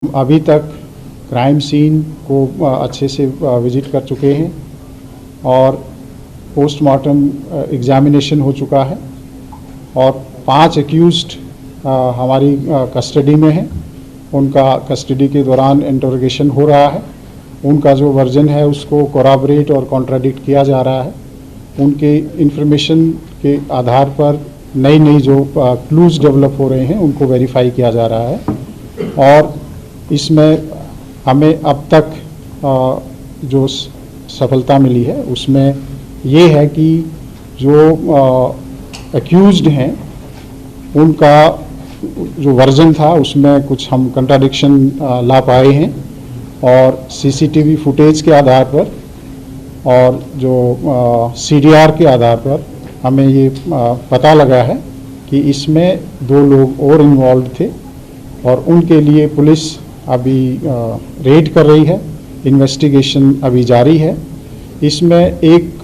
अभी तक crime scene को अच्छे से विजिट कर चुके हैं और पोस्टमार्टम एग्जामिनेशन हो चुका है और 5 एक्यूज्ड हमारी कस्टडी में हैं। उनका कस्टडी के दौरान इंटरोगेशन हो रहा है। उनका जो वर्जन है उसको कोराबरेट और कॉन्ट्राडिक्ट किया जा रहा है। उनके इंफॉर्मेशन के आधार पर नई जो क्लूज डेवलप हो रहे हैं उनको वेरीफाई किया जा रहा है और इसमें हमें अब तक जो सफलता मिली है उसमें ये है कि जो एक्यूज्ड हैं उनका जो वर्जन था उसमें कुछ हम कंट्राडिक्शन ला पाए हैं और सीसीटीवी फुटेज के आधार पर और जो सीडीआर के आधार पर हमें ये पता लगा है कि इसमें 2 लोग और इन्वॉल्व थे और उनके लिए पुलिस अभी रेड कर रही है। इन्वेस्टिगेशन अभी जारी है। इसमें एक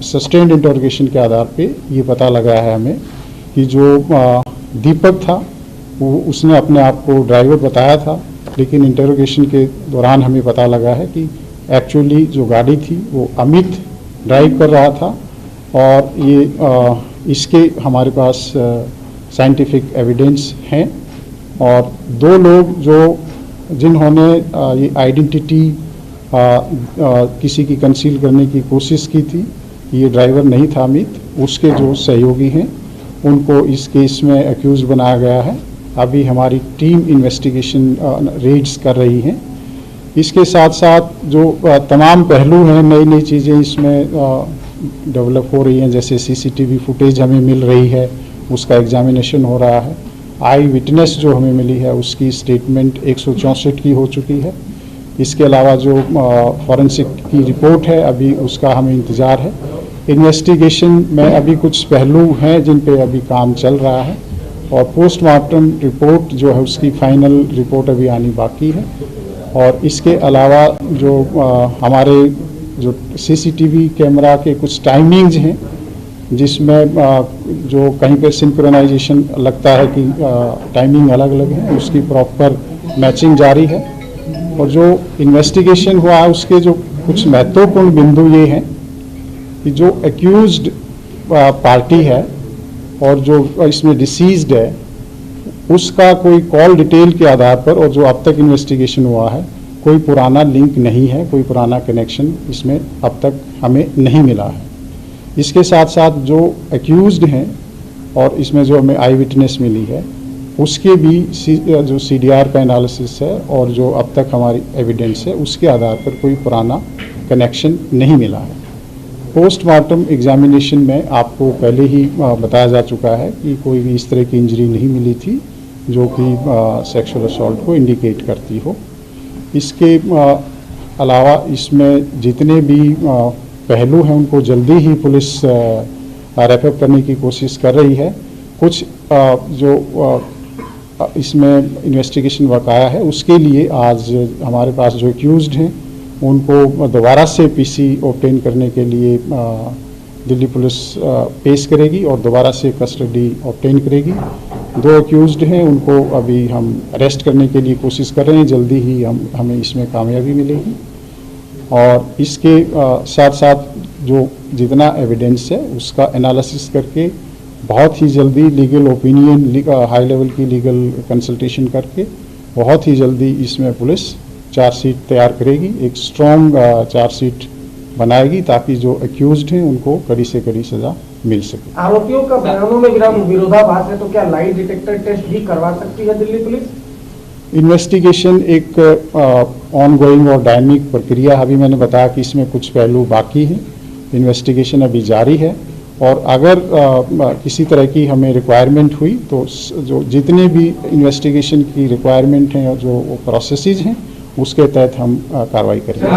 सस्टेन्ड इंटरोगेशन के आधार पे ये पता लगा है हमें कि जो दीपक था वो उसने अपने आप को ड्राइवर बताया था, लेकिन इंटरोगेशन के दौरान हमें पता लगा है कि एक्चुअली जो गाड़ी थी वो अमित ड्राइव कर रहा था और ये इसके हमारे पास साइंटिफिक एविडेंस हैं और 2 लोग जो जिन्होंने ये आइडेंटिटी किसी की कंसील करने की कोशिश की थी, ये ड्राइवर नहीं था अमित, उसके जो सहयोगी हैं उनको इस केस में एक्यूज बनाया गया है। अभी हमारी टीम इन्वेस्टिगेशन रेड्स कर रही हैं। इसके साथ साथ जो तमाम पहलू हैं, नई चीज़ें इसमें डेवलप हो रही हैं, जैसे सीसीटीवी फुटेज हमें मिल रही है, उसका एग्जामिनेशन हो रहा है। आई विटनेस जो हमें मिली है उसकी स्टेटमेंट 164 की हो चुकी है। इसके अलावा जो फॉरेंसिक की रिपोर्ट है अभी उसका हमें इंतज़ार है। इन्वेस्टिगेशन में अभी कुछ पहलू हैं जिन पे अभी काम चल रहा है और पोस्टमार्टम रिपोर्ट जो है उसकी फाइनल रिपोर्ट अभी आनी बाकी है। और इसके अलावा जो हमारे जो सीसीटीवी कैमरा के कुछ टाइमिंग्स हैं जिसमें जो कहीं पर सिंक्रोनाइजेशन लगता है कि टाइमिंग अलग अलग है, उसकी प्रॉपर मैचिंग जारी है। और जो इन्वेस्टिगेशन हुआ है उसके जो कुछ महत्वपूर्ण बिंदु ये हैं कि जो एक्यूज्ड पार्टी है और जो इसमें डिसीज्ड है उसका कोई कॉल डिटेल के आधार पर और जो अब तक इन्वेस्टिगेशन हुआ है कोई पुराना लिंक नहीं है, कोई पुराना कनेक्शन इसमें अब तक हमें नहीं मिला है। इसके साथ साथ जो एक्यूज्ड हैं और इसमें जो हमें आई विटनेस मिली है उसके भी जो सीडीआर का एनालिसिस है और जो अब तक हमारी एविडेंस है उसके आधार पर कोई पुराना कनेक्शन नहीं मिला है। पोस्टमार्टम एग्जामिनेशन में आपको पहले ही बताया जा चुका है कि कोई भी इस तरह की इंजरी नहीं मिली थी जो कि सेक्सुअल असॉल्ट को इंडिकेट करती हो। इसके अलावा इसमें जितने भी पहलू हैं उनको जल्दी ही पुलिस रैप अप करने की कोशिश कर रही है। कुछ जो इसमें इन्वेस्टिगेशन बकाया है उसके लिए आज हमारे पास जो एक्यूज्ड हैं उनको दोबारा से पीसी ऑब्टेन करने के लिए दिल्ली पुलिस पेश करेगी और दोबारा से कस्टडी ऑब्टेन करेगी। 2 एक्यूज्ड हैं उनको अभी हम अरेस्ट करने के लिए कोशिश कर रहे हैं, जल्दी ही हमें इसमें कामयाबी मिलेगी। और इसके साथ साथ जो जितना एविडेंस है उसका एनालिसिस करके बहुत ही जल्दी लीगल ओपिनियन, हाई लेवल की लीगल कंसल्टेशन करके बहुत ही जल्दी इसमें पुलिस चार्जशीट तैयार करेगी, एक स्ट्रॉन्ग चार्जशीट बनाएगी ताकि जो एक्यूज्ड हैं उनको कड़ी से कड़ी सजा मिल सके। आरोपियों का बयानों में विरोधाभास है तो क्या लाई डिटेक्टर टेस्ट भी करवा सकती है दिल्ली पुलिस? इन्वेस्टिगेशन एक ऑनगोइंग और डायनामिक प्रक्रिया, अभी मैंने बताया कि इसमें कुछ पहलू बाकी हैं। इन्वेस्टिगेशन अभी जारी है और अगर किसी तरह की हमें रिक्वायरमेंट हुई तो जो जितने भी इन्वेस्टिगेशन की रिक्वायरमेंट हैं और जो प्रोसेसेस हैं उसके तहत हम कार्रवाई करेंगे।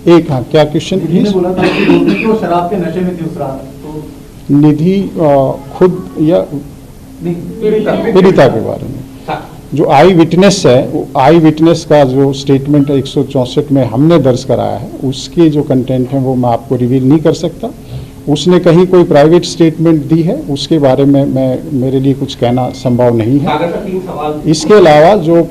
एक हाँ, क्या क्वेश्चन? निधि खुद या पीड़िता के बारे में जो आई विटनेस है, वो आई विटनेस का जो स्टेटमेंट 164 में हमने दर्ज कराया है उसके जो कंटेंट है वो मैं आपको रिवील नहीं कर सकता। उसने कहीं कोई प्राइवेट स्टेटमेंट दी है उसके बारे में मेरे लिए कुछ कहना संभव नहीं है। इसके अलावा जो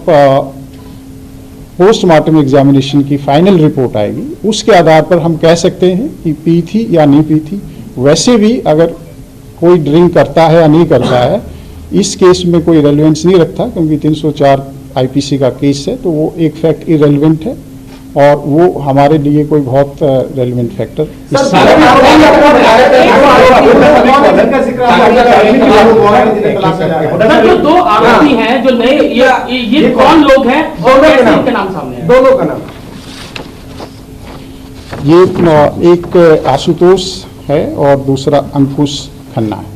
पोस्टमार्टम एग्जामिनेशन की फाइनल रिपोर्ट आएगी उसके आधार पर हम कह सकते हैं कि पी थी या नहीं पी थी। वैसे भी अगर कोई ड्रिंक करता है या नहीं करता है इस केस में कोई रेलेवेंस नहीं रखता, क्योंकि 304 आईपीसी का केस है, तो वो एक फैक्ट इरेलीवेंट है और वो हमारे लिए कोई बहुत रेलेवेंट फैक्टर जो दो आरोपी हैं जो नए ये कौन लोग हैं और इनके नाम सामने है? दोनों का नाम ये एक आशुतोष है और दूसरा अंकुश खन्ना है।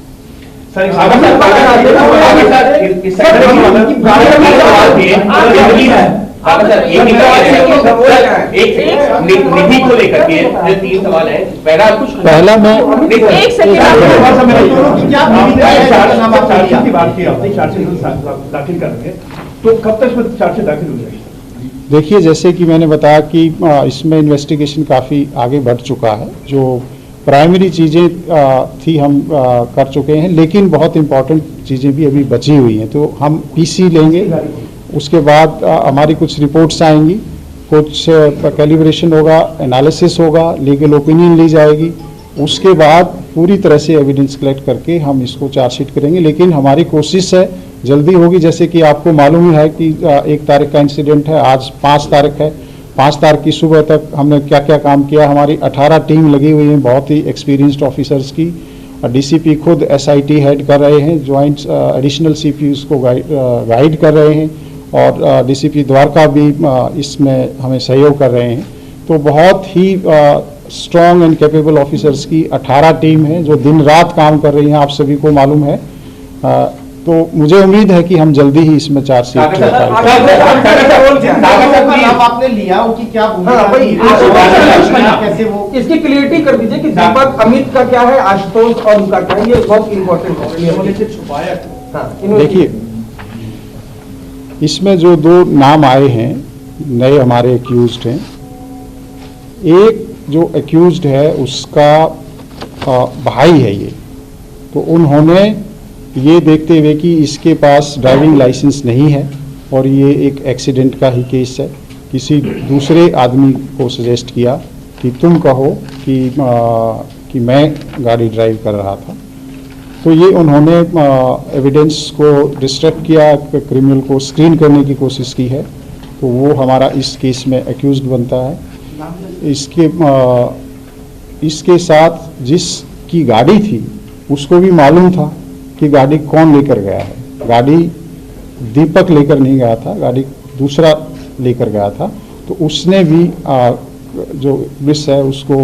निधि को लेकर के 3 सवाल है। पहला मैं एक सेकंड की बात की आपने चार्जशीट दाखिल करेंगे तो कब तक चार्जशीट दाखिल हो जाएगी? देखिए, जैसे कि मैंने बताया कि इसमें इन्वेस्टिगेशन काफ़ी आगे बढ़ चुका है। जो प्राइमरी चीज़ें थी हम कर चुके हैं, लेकिन बहुत इंपॉर्टेंट चीज़ें भी अभी बची हुई हैं, तो हम पीसी लेंगे। उसके बाद हमारी कुछ रिपोर्ट्स आएंगी, कुछ कैलिब्रेशन होगा, एनालिसिस होगा, लीगल ओपिनियन ली जाएगी। उसके बाद पूरी तरह से एविडेंस कलेक्ट करके हम इसको चार्जशीट करेंगे। लेकिन हमारी कोशिश है जल्दी होगी। जैसे कि आपको मालूम ही है कि 1 तारीख का इंसिडेंट है, आज 5 तारीख है। 5 तारीख की सुबह तक हमने क्या क्या काम किया, हमारी 18 टीम लगी हुई है, बहुत ही एक्सपीरियंस्ड ऑफिसर्स की। डीसीपी खुद एसआईटी हेड कर रहे हैं, ज्वाइंट एडिशनल सीपीयूज को गाइड कर रहे हैं, और डीसीपी द्वारका भी इसमें हमें सहयोग कर रहे हैं। तो बहुत ही स्ट्रॉन्ग एंड कैपेबल ऑफिसर्स की 18 टीम है जो दिन रात काम कर रही हैं, आप सभी को मालूम है। तो मुझे उम्मीद है कि हम जल्दी ही इसमें चार्जशीट आपने लिया उनकी क्या कैसे वो इसकी क्लियरिटी कर दीजिए कि दीपक अमित का क्या है, आशुतोष और उनका क्या है, ये बहुत इंपॉर्टेंट है। देखिए, इसमें जो 2 नाम आए हैं नए हमारे एक्यूज्ड हैं, एक जो एक्यूज्ड है उसका भाई है ये। तो उन्होंने ये देखते हुए कि इसके पास ड्राइविंग लाइसेंस नहीं है और ये एक एक्सीडेंट का ही केस है, किसी दूसरे आदमी को सजेस्ट किया कि तुम कहो कि मैं गाड़ी ड्राइव कर रहा था। तो ये उन्होंने एविडेंस को डिस्ट्रैक्ट किया, क्रिमिनल को स्क्रीन करने की कोशिश की है। तो वो हमारा इस केस में एक्यूज्ड बनता है। इसके साथ जिसकी गाड़ी थी उसको भी मालूम था कि गाड़ी कौन लेकर गया है। गाड़ी दीपक लेकर नहीं गया था, गाड़ी दूसरा लेकर गया था। तो उसने भी जो मिस है उसको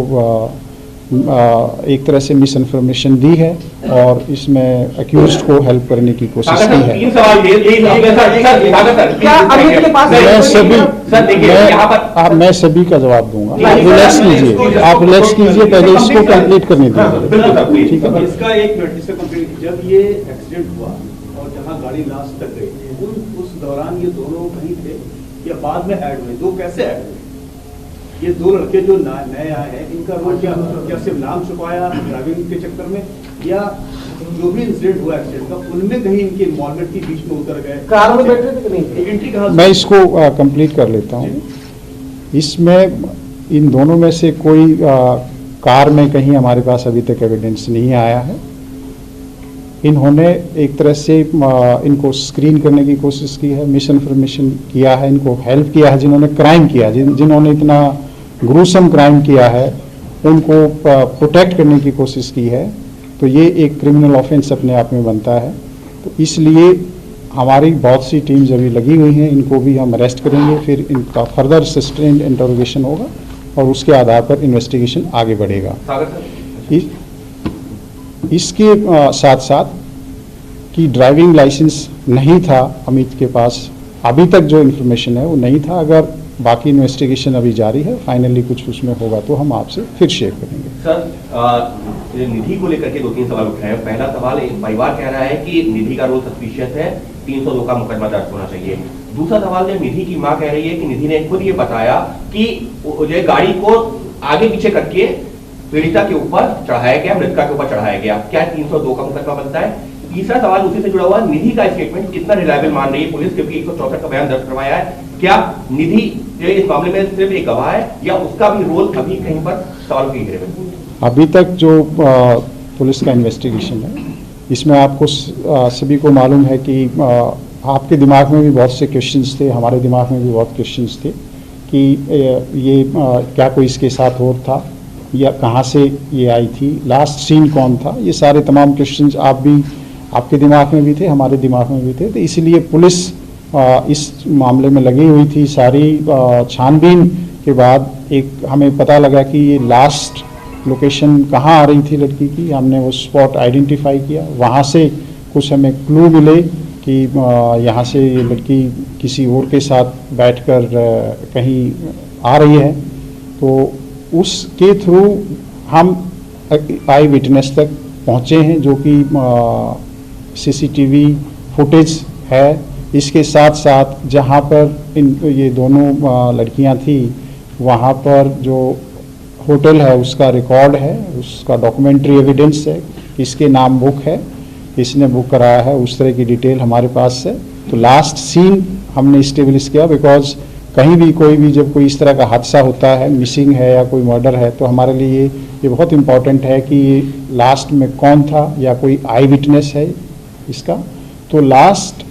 एक तरह से मिस इन्फॉर्मेशन दी है और इसमें एक्यूज्ड को हेल्प करने की कोशिश की है। मैं सभी का जवाब दूंगा। रिलैक्स कीजिए, आप रिलैक्स कीजिए, पहले इसको कंप्लीट करने दीजिए। ठीक है। इसका एक मिनट इससे कंप्लीट। जब ये एक्सीडेंट हुआ और जहां गाड़ी लास्ट तक गई, उस दौरान ये दोनों कहीं थे या बाद में ऐड हुए? 2 कैसे ऐड हुए? ये 2 लड़के जो नए आए हैं, इनका रोल क्या सिर्फ नाम छुपाया ड्राइविंग के चक्कर में, या जो भी इंसिडेंट हुआ एक्सीडेंट का उनमें कहीं इनकी इन्वॉल्वमेंट की बीच में उतर गए? कार में बैठे थे कि नहीं? एंट्री कहाँ? मैं इसको कंप्लीट कर लेता हूँ। इसमें इन दोनों में से कोई कार में कहीं हमारे पास अभी तक एविडेंस नहीं आया है। इन्होंने एक तरह से इनको स्क्रीन करने की कोशिश की है, मिस इन्फॉर्मेशन किया है, इनको हेल्प किया है। जिन्होंने क्राइम किया, जिन्होंने इतना ग्रूसम क्राइम किया है, उनको प्रोटेक्ट करने की कोशिश की है। तो ये एक क्रिमिनल ऑफेंस अपने आप में बनता है। तो इसलिए हमारी बहुत सी टीम्स अभी लगी हुई हैं, इनको भी हम अरेस्ट करेंगे, फिर इनका फर्दर सस्टेन्ड इंटरोगेशन होगा और उसके आधार पर इन्वेस्टिगेशन आगे बढ़ेगा। इसके साथ साथ कि ड्राइविंग लाइसेंस नहीं था अमित के पास, अभी तक जो इन्फॉर्मेशन है वो नहीं था। अगर बाकी इन्वेस्टिगेशन अभी जारी है, फाइनली कुछ उसमें होगा तो हम आपसे फिर शेयर करेंगे। सर, निधि को लेकर के 2-3 सवाल उठाए हैं। पहला सवाल, परिवार कह रहा है कि निधि का रोल सस्पिशियस है, 302 का मुकदमा दर्ज होना चाहिए। दूसरा सवाल, जो निधि की मां कह रही है कि निधि ने खुद ये बताया कि गाड़ी को आगे पीछे करके पीड़िता के ऊपर चढ़ाया गया, मृतका के ऊपर चढ़ाया गया, क्या 302 का मुकदमा बनता है? तीसरा सवाल उसी से जुड़ा हुआ, निधि का स्टेटमेंट कितना रिलायबल मान रही है पुलिस, क्योंकि 164 का बयान दर्ज करवाया है, क्या निधि इस मामले में सिर्फ एक गवाह है या उसका भी रोल अभी कहीं पर सवाल की घेरे में? अभी तक जो पुलिस का इन्वेस्टिगेशन है, इसमें आपको सभी को मालूम है कि आपके दिमाग में भी बहुत से क्वेश्चंस थे, हमारे दिमाग में भी बहुत क्वेश्चंस थे कि ये क्या कोई इसके साथ और था या कहाँ से ये आई थी, लास्ट सीन कौन था, ये सारे तमाम क्वेश्चंस आपके दिमाग में भी थे, हमारे दिमाग में भी थे। तो इसलिए पुलिस इस मामले में लगी हुई थी। सारी छानबीन के बाद एक हमें पता लगा कि ये लास्ट लोकेशन कहाँ आ रही थी लड़की की, हमने वो स्पॉट आइडेंटिफाई किया, वहाँ से कुछ हमें क्लू मिले कि यहाँ से ये लड़की किसी और के साथ बैठकर कहीं आ रही है। तो उसके थ्रू हम आई विटनेस तक पहुँचे हैं, जो कि सीसीटीवी फुटेज है। इसके साथ साथ जहाँ पर ये दोनों लड़कियाँ थी, वहाँ पर जो होटल है उसका रिकॉर्ड है, उसका डॉक्यूमेंट्री एविडेंस है, इसके नाम बुक है, इसने बुक कराया है, उस तरह की डिटेल हमारे पास है। तो लास्ट सीन हमने इस्टेब्लिश किया, बिकॉज कहीं भी कोई भी जब कोई इस तरह का हादसा होता है, मिसिंग है या कोई मर्डर है, तो हमारे लिए ये बहुत इम्पॉर्टेंट है कि लास्ट में कौन था या कोई आई विटनेस है इसका। तो लास्ट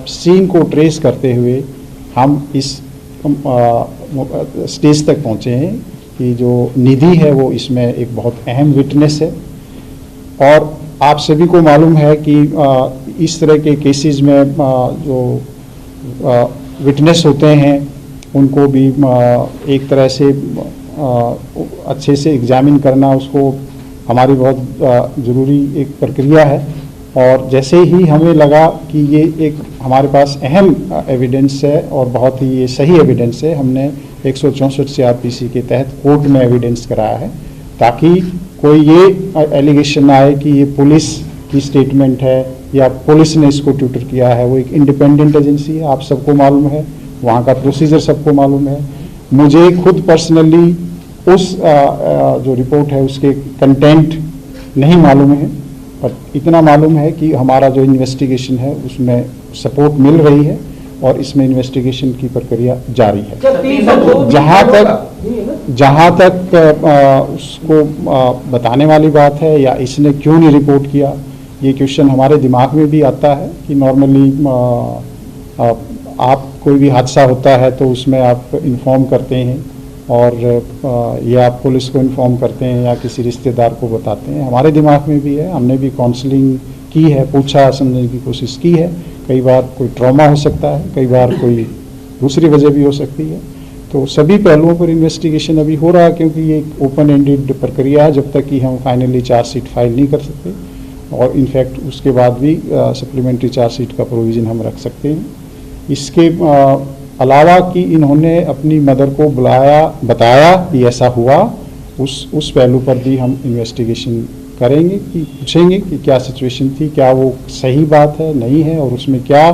सीन को ट्रेस करते हुए हम इस स्टेज तक पहुँचे हैं कि जो निधि है वो इसमें एक बहुत अहम विटनेस है। और आप सभी को मालूम है कि इस तरह के केसेस में जो विटनेस होते हैं उनको भी एक तरह से अच्छे से एग्जामिन करना, उसको हमारी बहुत ज़रूरी एक प्रक्रिया है। और जैसे ही हमें लगा कि ये एक हमारे पास अहम एविडेंस है और बहुत ही ये सही एविडेंस है, हमने 164 CRPC के तहत कोर्ट में एविडेंस कराया है, ताकि कोई ये एलिगेशन आए कि ये पुलिस की स्टेटमेंट है या पुलिस ने इसको ट्यूटर किया है। वो एक इंडिपेंडेंट एजेंसी है, आप सबको मालूम है, वहाँ का प्रोसीजर सबको मालूम है। मुझे खुद पर्सनली उस जो रिपोर्ट है उसके कंटेंट नहीं मालूम है, पर इतना मालूम है कि हमारा जो इन्वेस्टिगेशन है उसमें सपोर्ट मिल रही है और इसमें इन्वेस्टिगेशन की प्रक्रिया जारी है। जहाँ तक उसको बताने वाली बात है या इसने क्यों नहीं रिपोर्ट किया, ये क्वेश्चन हमारे दिमाग में भी आता है कि नॉर्मली आप कोई भी हादसा होता है तो उसमें आप इन्फॉर्म करते हैं और या आप पुलिस को इन्फॉर्म करते हैं या किसी रिश्तेदार को बताते हैं। हमारे दिमाग में भी है, हमने भी काउंसलिंग की है, पूछा समझने की कोशिश की है। कई बार कोई ट्रॉमा हो सकता है, कई बार कोई दूसरी वजह भी हो सकती है। तो सभी पहलुओं पर इन्वेस्टिगेशन अभी हो रहा है, क्योंकि ये एक ओपन एंडेड प्रक्रिया है जब तक कि हम फाइनली चार्जशीट फाइल नहीं कर सकते, और इनफैक्ट उसके बाद भी सप्लीमेंट्री चार्जशीट का प्रोविज़न हम रख सकते हैं। इसके अलावा कि इन्होंने अपनी मदर को बुलाया, बताया कि ऐसा हुआ, उस पहलू पर भी हम इन्वेस्टिगेशन करेंगे, कि पूछेंगे कि क्या सिचुएशन थी, क्या वो सही बात है नहीं है, और उसमें क्या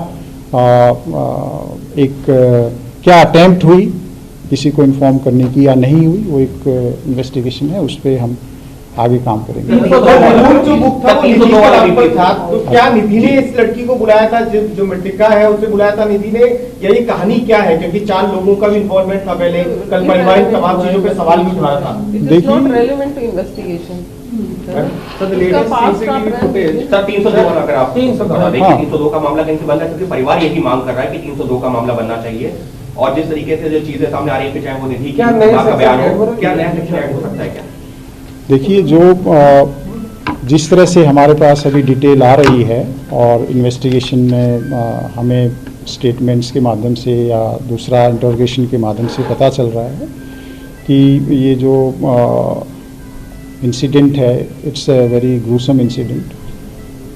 क्या अटेम्प्ट हुई किसी को इन्फॉर्म करने की या नहीं हुई। वो एक इन्वेस्टिगेशन है, उस पर हम आगे काम करेंगे। जो बुक था वो निधि के नाम पर था, तो क्या निधि ने इस लड़की को बुलाया था, जो मृतका है उसे बुलाया था निधि ने, या ये कहानी क्या है? क्योंकि 4 लोगों का भी इन्वॉल्वमेंट था पहले, कल परिवार तमाम चीजों पे सवाल भी उठा रहा था। देखिए, 302 का मामला कहीं से बन रहा है, क्योंकि परिवार यही मांग कर रहा है कि 302 का मामला बनना चाहिए। और जिस तरीके से जो चीजें सामने आ रही है, चाहे वो निधि का बयान हो, क्या नया सेक्शन ऐड हो सकता है क्या? देखिए, जो जिस तरह से हमारे पास अभी डिटेल आ रही है और इन्वेस्टिगेशन में हमें स्टेटमेंट्स के माध्यम से या दूसरा इंटरोगेशन के माध्यम से पता चल रहा है कि ये जो इंसिडेंट है, it's a very gruesome incident,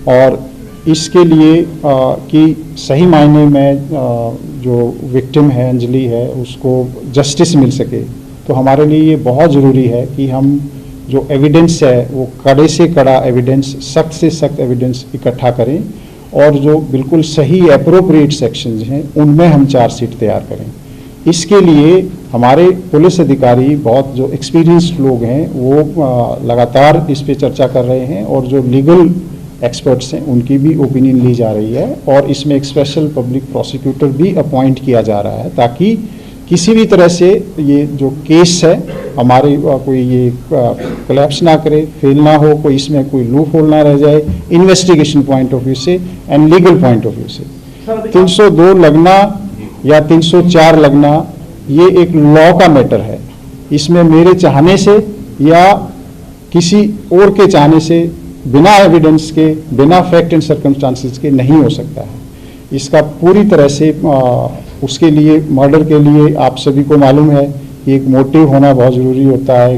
और इसके लिए कि सही मायने में जो विक्टिम है, अंजलि है, उसको जस्टिस मिल सके, तो हमारे लिए ये बहुत ज़रूरी है कि हम जो एविडेंस है वो कड़े से कड़ा एविडेंस, सख्त से सख्त एविडेंस इकट्ठा करें, और जो बिल्कुल सही एप्रोप्रिएट सेक्शंस हैं उनमें हम चार्जशीट तैयार करें। इसके लिए हमारे पुलिस अधिकारी बहुत जो एक्सपीरियंस्ड लोग हैं वो लगातार इस पे चर्चा कर रहे हैं और जो लीगल एक्सपर्ट्स हैं उनकी भी ओपिनियन ली जा रही है और इसमें एक स्पेशल पब्लिक प्रोसिक्यूटर भी अपॉइंट किया जा रहा है ताकि किसी भी तरह से ये जो केस है हमारे कोई ये कोलैप्स ना करे, फेल ना हो, कोई इसमें कोई लूप होल ना रह जाए, इन्वेस्टिगेशन पॉइंट ऑफ व्यू से and legal point of view से। 302 लगना या 304 लगना ये एक लॉ का मैटर है, इसमें मेरे चाहने से या किसी और के चाहने से बिना एविडेंस के, बिना फैक्ट एंड सर्कमस्टांसेस के नहीं हो सकता है। इसका पूरी तरह से उसके लिए मर्डर के लिए आप सभी को मालूम है कि एक मोटिव होना बहुत ज़रूरी होता है,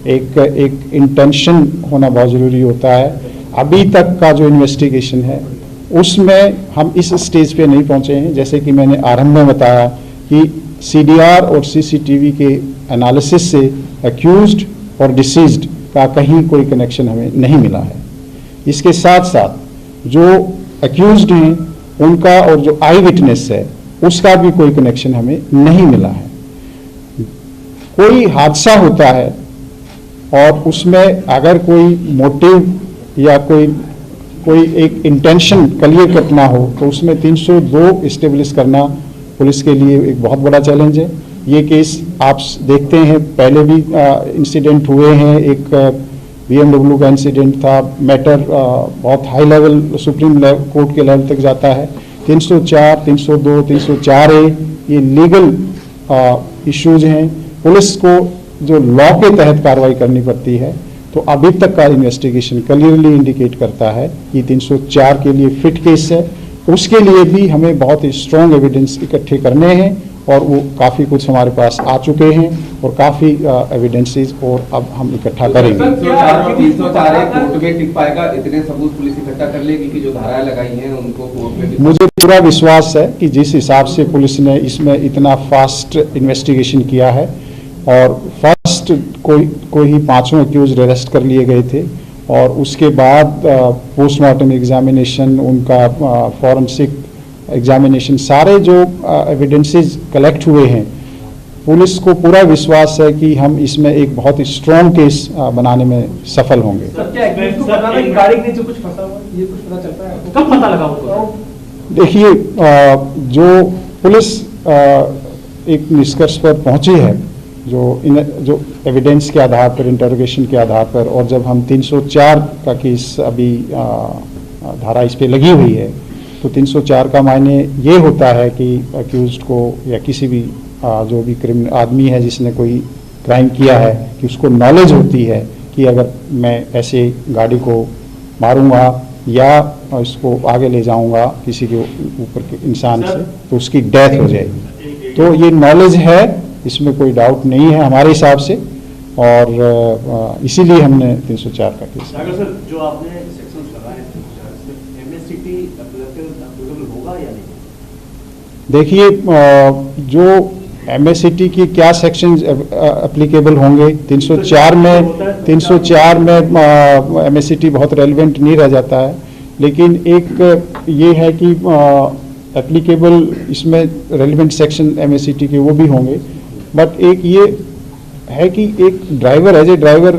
एक इंटेंशन होना बहुत ज़रूरी होता है। अभी तक का जो इन्वेस्टिगेशन है उसमें हम इस स्टेज पे नहीं पहुंचे हैं। जैसे कि मैंने आरंभ में बताया कि सीडीआर और सीसीटीवी के एनालिसिस से एक्यूज्ड और डिसीज्ड का कहीं कोई कनेक्शन हमें नहीं मिला है। इसके साथ साथ जो एक्यूज्ड हैं उनका और जो आई विटनेस है उसका भी कोई कनेक्शन हमें नहीं मिला है। कोई हादसा होता है और उसमें अगर कोई मोटिव या कोई एक इंटेंशन क्लियर कट ना हो तो उसमें 302 इस्टेब्लिश करना पुलिस के लिए एक बहुत बड़ा चैलेंज है। ये केस आप देखते हैं पहले भी इंसिडेंट हुए हैं, एक BMW का इंसिडेंट था, मैटर बहुत हाई लेवल सुप्रीम कोर्ट के लेवल तक जाता है। 304, 302, 304A ये लीगल इश्यूज हैं, पुलिस को जो लॉ के तहत कार्रवाई करनी पड़ती है। तो अभी तक का इन्वेस्टिगेशन क्लियरली इंडिकेट करता है कि 304 के लिए फिट केस है। उसके लिए भी हमें बहुत ही स्ट्रॉन्ग एविडेंस इकट्ठे करने हैं और वो काफ़ी कुछ हमारे पास आ चुके हैं और काफ़ी एविडेंसेस और अब हम इकट्ठा करेंगे। कोर्ट में टिक पाएगा, इतने सबूत पुलिस इकट्ठा कर लेगी कि जो धाराएं लगाई हैं उनको कोर्ट में? मुझे पूरा विश्वास है कि जिस हिसाब से पुलिस ने इसमें इतना फास्ट इन्वेस्टिगेशन किया है और फर्स्ट कोई ही 5 एक्यूज अरेस्ट कर लिए गए थे और उसके बाद पोस्टमार्टम एग्जामिनेशन, उनका फॉरेंसिक एग्जामिनेशन, सारे जो एविडेंसेस कलेक्ट हुए हैं, पुलिस को पूरा विश्वास है कि हम इसमें एक बहुत ही स्ट्रॉन्ग केस बनाने में सफल होंगे। गाड़ी के नीचे कुछ फंसा हुआ ये कुछ पता चलता है? कब पता लगा उसको? देखिए, जो पुलिस एक निष्कर्ष पर पहुंची है जो एविडेंस के आधार पर, इंटरोगेशन के आधार पर, और जब हम 304 का केस अभी धारा इस पे लगी हुई है तो 304 का मायने ये होता है कि अक्यूज्ड को या किसी भी जो भी क्रिमिनल आदमी है जिसने कोई क्राइम किया है कि उसको नॉलेज होती है कि अगर मैं ऐसे गाड़ी को मारूंगा या इसको आगे ले जाऊंगा किसी के ऊपर के इंसान से तो उसकी डेथ हो जाएगी। तो ये नॉलेज है, इसमें कोई डाउट नहीं है हमारे हिसाब से और इसीलिए हमने 304 का केस। अगर सर जो आपने सेक्शंस लगाए हैं एमएससीटी एप्लीकेबल होगा या नहीं? देखिए, जो एमएससीटी की क्या सेक्शंस एप्लीकेबल होंगे, 304 में एमएससीटी बहुत रेलिवेंट नहीं रह जाता है, लेकिन एक ये है कि एप्लीकेबल इसमें रेलिवेंट सेक्शन एमएससीटी के वो भी होंगे। बट एक ये है कि एक ड्राइवर एज ए ड्राइवर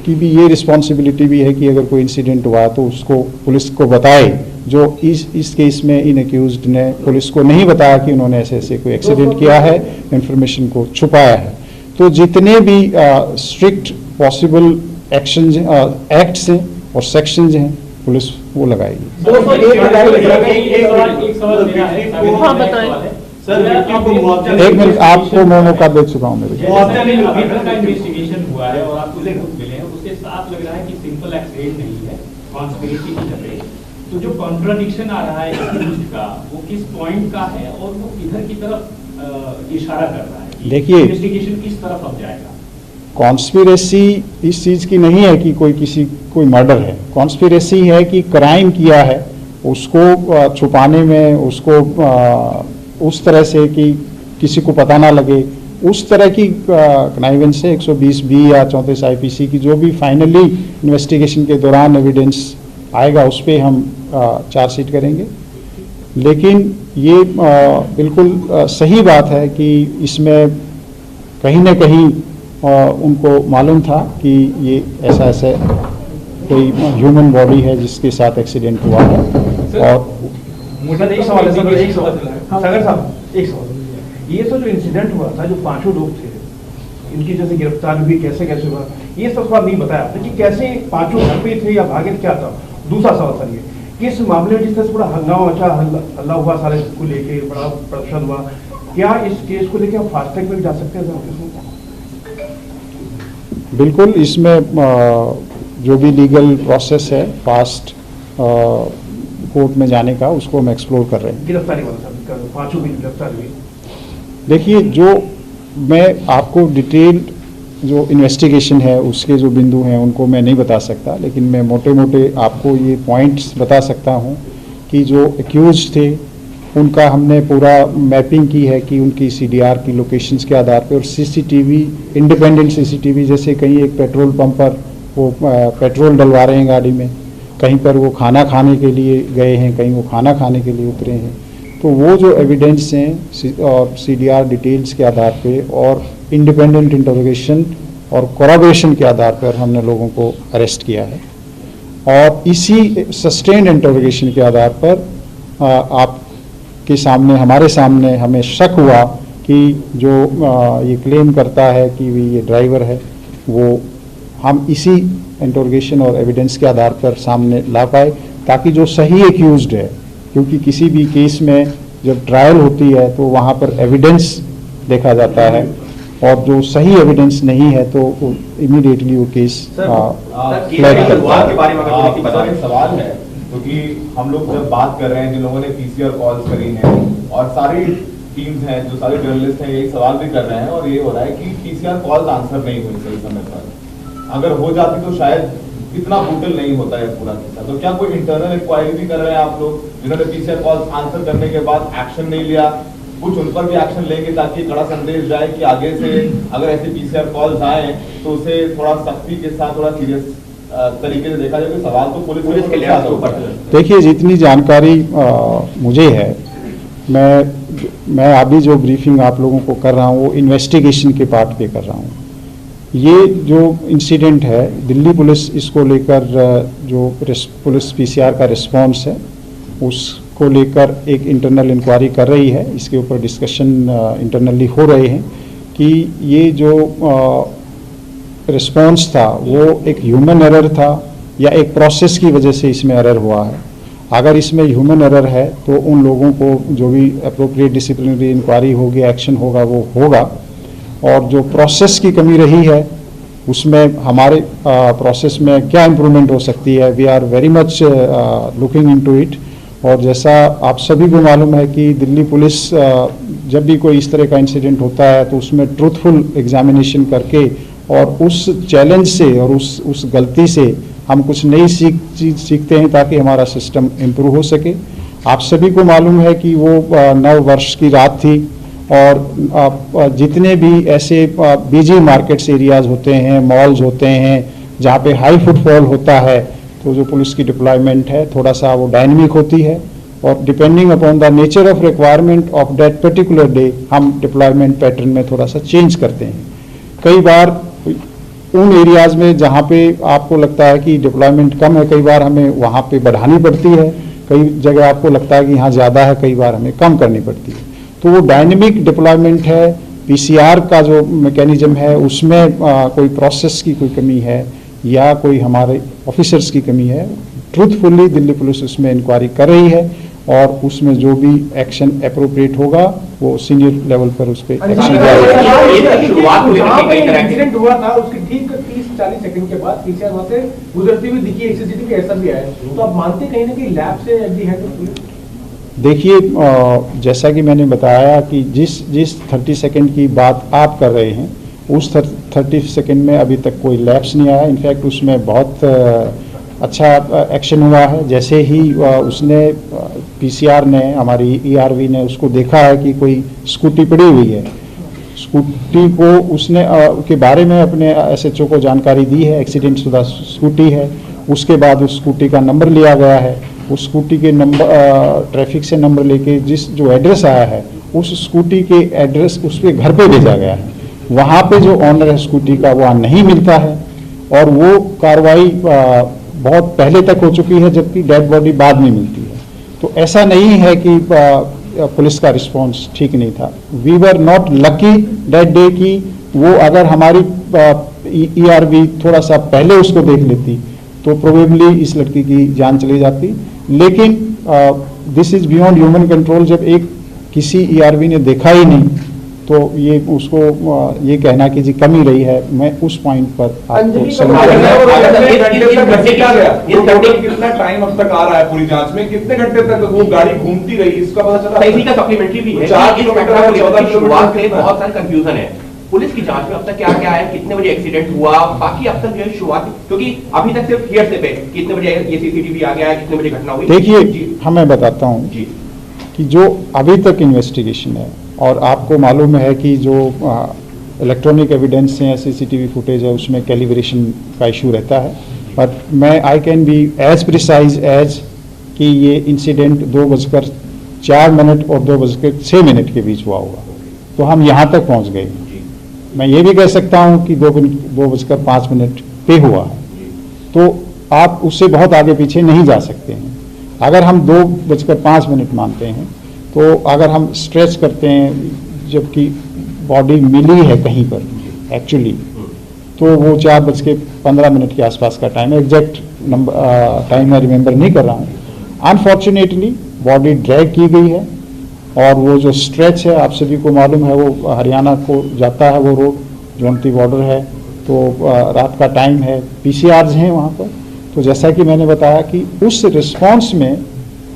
की भी ये रिस्पॉन्सिबिलिटी भी है कि अगर कोई इंसिडेंट हुआ तो उसको पुलिस को बताए। जो इस केस में इन एक्यूज्ड ने पुलिस को नहीं बताया कि उन्होंने ऐसे कोई एक्सीडेंट किया है, इंफॉर्मेशन को छुपाया है। तो जितने भी स्ट्रिक्ट पॉसिबल एक्शंस एक्ट्स हैं और सेक्शंस हैं पुलिस वो लगाएगी। एक मिनट, आपको मैं मौका दे चुका हूँ। मेरे इन्वेस्टिगेशन हुआ है और आपको सबूत मिले हैं, उसके साथ लग रहा है कि सिंपल एक्सीडेंट नहीं है, कॉन्स्पिरेसी की तरह। तो जो कॉन्ट्राडिक्शन आ रहा है का वो किस पॉइंट का है और वो किधर की तरफ इशारा कर रहा है? देखिए, इन्वेस्टिगेशन किस तरफ अब जाएगा? कॉन्स्पिरेसी इस चीज़ की नहीं है कि कोई मर्डर है। कॉन्स्पिरेसी है कि क्राइम किया है उसको छुपाने में, उसको उस तरह से कि किसी को पता ना लगे, उस तरह की कनाइवेंस है। 120B या 34 IPC की जो भी फाइनली इन्वेस्टिगेशन के दौरान एविडेंस आएगा उस पर हम चार्जशीट करेंगे। लेकिन ये बिल्कुल सही बात है कि इसमें कहीं न कहीं उनको मालूम था कि ये ऐसा कोई ह्यूमन बॉडी है जिसके साथ एक्सीडेंट हुआ है। और मुझे एक सवाल है सर, एक सवाल सागर साहब, एक सवाल, ये सब जो इंसिडेंट हुआ था, जो 5 लोग थे, इनकी जैसे गिरफ्तारी हुई, कैसे कैसे हुआ, ये सब सवाल नहीं बताया आपने कि कैसे 5 घर पे थे या भागे, क्या था। दूसरा सवाल सर, ये किस मामले में जिस तरह से बड़ा हंगामा मचा, हल्ला हुआ, सारे को लेके बड़ा प्रदर्शन हुआ, क्या इस केस को लेके हम फास्ट ट्रैक में जा सकते हैं? बिल्कुल, इसमें जो भी लीगल प्रोसेस है फास्ट कोर्ट में जाने का, उसको हम एक्सप्लोर कर रहे हैं। गिरफ्तारी वाला सर, 5 भी गिरफ्तार हुई। देखिए, जो मैं आपको डिटेल जो इन्वेस्टिगेशन है उसके जो बिंदु हैं उनको मैं नहीं बता सकता, लेकिन मैं मोटे मोटे आपको ये पॉइंट्स बता सकता हूँ कि जो एक्यूज थे उनका हमने पूरा मैपिंग की है कि उनकी CDR की लोकेशंस के आधार पर, और CCTV, इंडिपेंडेंट CCTV, जैसे कहीं एक पेट्रोल पंप पर वो पेट्रोल डलवा रहे हैं गाड़ी में, कहीं पर वो खाना खाने के लिए गए हैं, कहीं वो खाना खाने के लिए उतरे हैं, तो वो जो एविडेंस हैं और CDR डिटेल्स के आधार पे और इंडिपेंडेंट इंटरोगेशन और कोराबोरेशन के आधार पर हमने लोगों को अरेस्ट किया है। और इसी सस्टेन्ड इंटरोगेशन के आधार पर आपके सामने, हमारे सामने हमें शक हुआ कि जो ये क्लेम करता है कि ये ड्राइवर है, वो हम इसी इंटरोगेशन और एविडेंस के आधार पर सामने ला पाए, ताकि जो सही एक्यूज्ड है, क्योंकि किसी भी केस में जब ट्रायल होती है तो वहाँ पर एविडेंस देखा जाता है, और जो सही एविडेंस नहीं है तो इमीडिएटली वो केस फ्लैग करता है। सवाल है क्योंकि हम लोग जब बात कर रहे हैं, जिन लोगों ने PCR कॉल्स करी हैं और सारी टीम्स हैं, जो सारे जर्नलिस्ट हैं, यही सवाल भी कर रहे हैं, और ये हो रहा है कि PCR कॉल्स आंसर नहीं हुई सही समय पर। अगर हो जाती तो शायद इतना ब्रूटल नहीं होता है पूरा किस्सा। तो क्या कोई इंटरनल इंक्वायरी भी कर रहे हैं आप लोग, जिन्होंने PCR कॉल्स आंसर करने के बाद एक्शन नहीं लिया, कुछ उन पर भी एक्शन लेंगे ताकि कड़ा संदेश जाए कि आगे से अगर ऐसे PCR कॉल्स आए तो उसे थोड़ा सख्ती के साथ, थोड़ा सीरियस तरीके से देखा जाए? सवाल तो पुलिस के लिए। देखिए, जितनी जानकारी मुझे है, मैं अभी जो ब्रीफिंग आप लोगों को कर रहा हूँ वो इन्वेस्टिगेशन के पार्ट पे कर रहा हूँ। ये जो इंसिडेंट है, दिल्ली पुलिस इसको लेकर जो पुलिस PCR का रिस्पांस है उसको लेकर एक इंटरनल इंक्वायरी कर रही है। इसके ऊपर डिस्कशन इंटरनली हो रहे हैं कि ये जो रिस्पांस था वो एक ह्यूमन एरर था या एक प्रोसेस की वजह से इसमें एरर हुआ है। अगर इसमें ह्यूमन एरर है तो उन लोगों को जो भी अप्रोप्रिएट डिसिप्लिनरी इंक्वायरी होगी, एक्शन होगा, वो होगा। और जो प्रोसेस की कमी रही है उसमें हमारे प्रोसेस में क्या इम्प्रूवमेंट हो सकती है, we are very much looking into it. और जैसा आप सभी को मालूम है कि दिल्ली पुलिस जब भी कोई इस तरह का इंसिडेंट होता है तो उसमें ट्रूथफुल एग्जामिनेशन करके और उस चैलेंज से और उस गलती से हम कुछ नई चीज़ सीखते हैं ताकि हमारा सिस्टम इम्प्रूव हो सके। आप सभी को मालूम है कि वो नव वर्ष की रात थी और जितने भी ऐसे बिजी मार्केट्स एरियाज होते हैं, मॉल्स होते हैं, जहाँ पे हाई फुटफॉल होता है, तो जो पुलिस की डिप्लॉयमेंट है थोड़ा सा वो डायनेमिक होती है और depending upon the nature of requirement of that particular day हम डिप्लॉयमेंट पैटर्न में थोड़ा सा चेंज करते हैं। कई बार उन एरियाज में जहाँ पे आपको लगता है कि डिप्लॉयमेंट कम है, कई बार हमें वहाँ पे बढ़ानी पड़ती है, कई जगह आपको लगता है कि यहाँ ज़्यादा है, कई बार हमें कम करनी पड़ती है। तो वो डायनेमिक डिप्लॉयमेंट है। PCR का जो मैकेनिज्म है उसमें कोई प्रोसेस की कोई कमी है या कोई हमारे ऑफिसर्स की कमी है, ट्रूथफुली दिल्ली पुलिस उसमें इंक्वायरी कर रही है और उसमें जो भी एक्शन अप्रोप्रिएट होगा वो सीनियर लेवल पर उस पर एक्शन एक्सीडेंट हुआ था उसके ठीक 30-40 सेकंड के बाद PCR वहां से गुजरती हुई दिखी, CCTV ऐसा भी आया, तो आप मानते कहीं ना कहीं लैब से एग्री है? तो देखिए, जैसा कि मैंने बताया कि जिस 30 सेकंड की बात आप कर रहे हैं उस 30 सेकंड में अभी तक कोई लैप्स नहीं आया। इनफैक्ट उसमें बहुत अच्छा एक्शन हुआ है। जैसे ही उसने PCR ने, हमारी ERV ने उसको देखा है कि कोई स्कूटी पड़ी हुई है, स्कूटी को उसने के बारे में अपने SHO को जानकारी दी है, एक्सीडेंट शुदा स्कूटी है। उसके बाद उस स्कूटी का नंबर लिया गया है उस स्कूटी के नंबर ट्रैफिक से नंबर लेके जिस जो एड्रेस आया है उस स्कूटी के एड्रेस उसके घर पे भेजा गया है। वहाँ पे जो ऑनर है स्कूटी का वहाँ नहीं मिलता है और वो कार्रवाई बहुत पहले तक हो चुकी है, जबकि डेड बॉडी बाद में मिलती है। तो ऐसा नहीं है कि पुलिस का रिस्पांस ठीक नहीं था। We were not lucky that day कि वो अगर हमारी ERV थोड़ा सा पहले उसको देख लेती तो प्रोबेबली इस लड़की की जान चली जाती। लेकिन this is beyond human control. जब एक किसी ERV ने देखा ही नहीं तो ये उसको ये कहना कि जी कमी रही है, मैं उस पॉइंट पर आपको कितना टाइम अब तक आ रहा है पूरी जांच में, कितने घंटे तक वो गाड़ी घूमती रही, इसका पता चला? इसी का सप्लीमेंटरी भी है। 4 किलोमीटर शुरुआत से बहुत सारे कंफ्यूजन है। पुलिस की जांच में अब तक क्या क्या है, कितने बजे एक्सीडेंट हुआ, बाकी अब तक जो है शुरुआत, क्योंकि अभी तक सिर्फ हियरसे पे कितने बजे ये CCTV आ गया है, कितने बजे घटना हुई। देखिए हमें बताता हूँ कि जो अभी तक इन्वेस्टिगेशन है और आपको मालूम है कि जो इलेक्ट्रॉनिक एविडेंस है, CCTV फुटेज है, उसमें कैलिब्रेशन का इशू रहता है। बट मैं I can be as precise as कि ये इंसिडेंट 2:04 और 2:06 के बीच हुआ होगा, तो हम यहाँ तक पहुँच गए। मैं ये भी कह सकता हूँ कि 2:05 पे हुआ है, तो आप उससे बहुत आगे पीछे नहीं जा सकते हैं। अगर हम 2:05 मानते हैं तो अगर हम स्ट्रेच करते हैं जबकि बॉडी मिली है कहीं पर एक्चुअली, तो वो 4:15 के आसपास का टाइम है। एग्जैक्ट नंबर टाइम मैं रिमेंबर नहीं कर रहा हूँ। अनफॉर्चुनेटली बॉडी ड्रैग की गई है और वो जो स्ट्रेच है आप सभी को मालूम है वो हरियाणा को जाता है, वो रोड जोनती बॉर्डर है, तो रात का टाइम है, PCRs हैं वहाँ पर। तो जैसा कि मैंने बताया कि उस रिस्पॉन्स में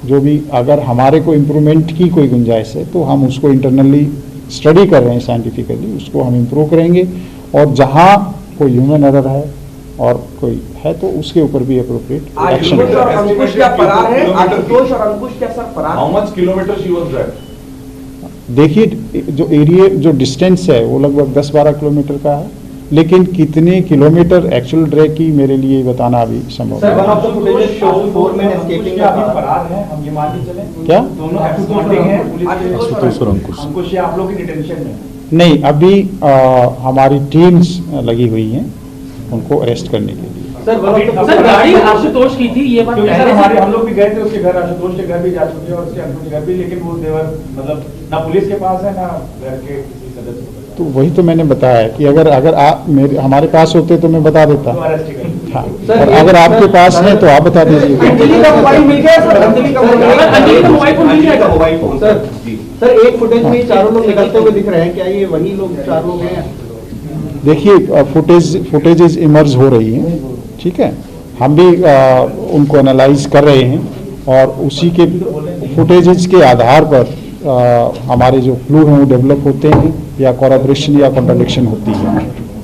जो भी अगर हमारे को इम्प्रूवमेंट की कोई गुंजाइश है तो हम उसको इंटरनली स्टडी कर रहे हैं साइंटिफिकली, उसको हम इम्प्रूव करेंगे। और जहाँ कोई ह्यूमन एरर है और कोई है तो उसके ऊपर भी अप्रोप्रिएट एक्शन। अंकुश क्या फरार है? आशुतोष और अंकुश क्या सर फरार? How much kilometre she was driving? देखिए जो एरिया जो डिस्टेंस है वो लगभग 10-12 किलोमीटर का है, लेकिन कितने किलोमीटर एक्चुअल ड्रैग की मेरे लिए बताना अभी संभव sir, one of the footage shows 4 men escaping the car। फरार है, हम ये मान के चलें? क्या दोनों एक्सपोर्टिंग हैं पुलिस और अंकुश आप लोग की डिटेंशन में? नहीं, अभी हमारी टीम्स लगी हुई हैं उनको अरेस्ट करने के लिए। सर गाड़ी आशुतोष की थी, ये बात सर हमारे हम लोग भी गए थे उसके घर, आशुतोष के घर भी जा चुके हैं और उसके अंकुश के घर भी, लेकिन वो देवर मतलब ना पुलिस के पास है ना घर के किसी सदस्य को। तो वही तो मैंने बताया कि अगर आप हमारे पास होते तो मैं बता देता। हाँ, और अगर आपके पास है तो आप बता दीजिए। अंजलि का मोबाइल मिल गया सर? अंजलि का मोबाइल फोन सर एक फुटेज में चारों लोग निकलते हुए दिख रहे हैं, क्या ये वही लोग 4 लोग हैं? देखिए फुटेजेस इमर्ज हो रही हैं, ठीक है, हम भी उनको एनालाइज कर रहे हैं और उसी के फुटेजेस के आधार पर हमारे जो क्लू हैं वो डेवलप होते हैं या कोलैबोरेशन या कॉन्ट्रडिक्शन होती है।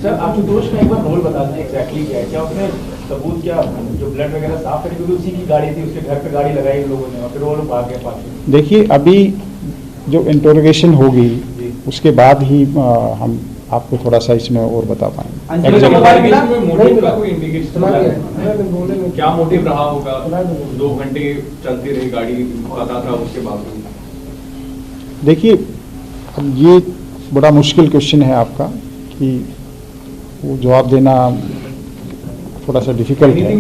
सर आशुतोष का एक बार रोल बता दें एग्जैक्टली क्या है, क्या उसने सबूत क्या जो ब्लड वगैरह साफ करी, क्योंकि उसी की गाड़ी थी, उसके घर पे गाड़ी लगाई लोगों ने और फिर वो लोग भाग गए पास। देखिए अभी जो इंटरोगेशन होगी उसके बाद ही हम आपको थोड़ा सा इसमें और बता पाएंगे। क्या मोटिव रहा होगा? 2 घंटे चलती रही गाड़ी, पता था उसके बावजूद? देखिए अब ये बड़ा मुश्किल क्वेश्चन है आपका कि वो जवाब देना थोड़ा सा डिफिकल्ट है।